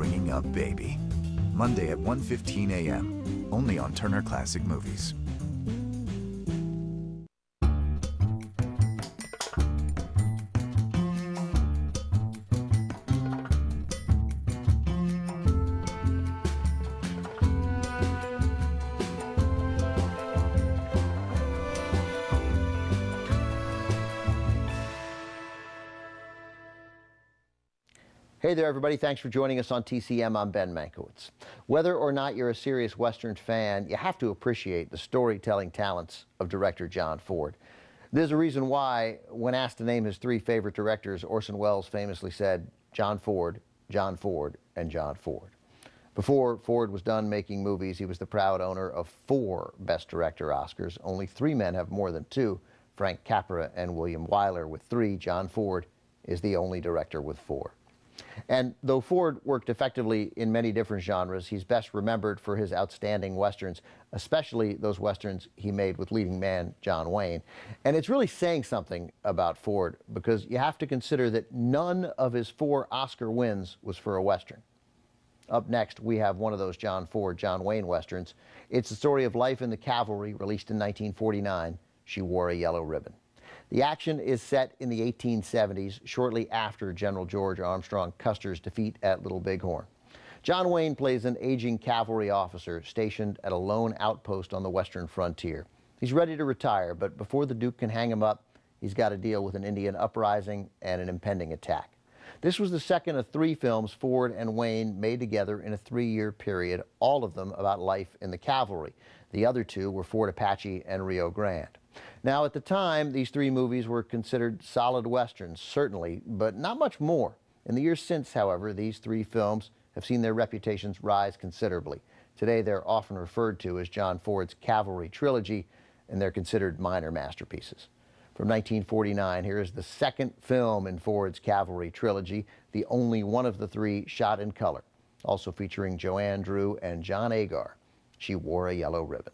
Bringing Up Baby. Monday at 1:15 a.m. Only on Turner Classic Movies. Hey there, everybody. Thanks for joining us on TCM. I'm Ben Mankiewicz. Whether or not you're a serious Western fan, you have to appreciate the storytelling talents of director John Ford. There's a reason why, when asked to name his three favorite directors, Orson Welles famously said, John Ford, John Ford, and John Ford. Before Ford was done making movies, he was the proud owner of 4 Best Director Oscars. Only 3 men have more than 2, Frank Capra and William Wyler with 3. John Ford is the only director with 4. And though Ford worked effectively in many different genres, he's best remembered for his outstanding Westerns, especially those Westerns he made with leading man John Wayne. And it's really saying something about Ford, because you have to consider that none of his 4 Oscar wins was for a Western. Up next, we have one of those John Ford, John Wayne Westerns. It's the story of life in the cavalry, released in 1949. She Wore a Yellow Ribbon. The action is set in the 1870s, shortly after General George Armstrong Custer's defeat at Little Bighorn. John Wayne plays an aging cavalry officer stationed at a lone outpost on the western frontier. He's ready to retire, but before the Duke can hang him up, he's got to deal with an Indian uprising and an impending attack. This was the second of 3 films Ford and Wayne made together in a 3-year period, all of them about life in the cavalry. The other 2 were Fort Apache and Rio Grande. Now, at the time, these 3 movies were considered solid Westerns, certainly, but not much more. In the years since, however, these 3 films have seen their reputations rise considerably. Today, they're often referred to as John Ford's Cavalry Trilogy, and they're considered minor masterpieces. From 1949, here is the second film in Ford's Cavalry Trilogy, the only one of the 3 shot in color, also featuring Joanne Dru and John Agar. She Wore a Yellow Ribbon.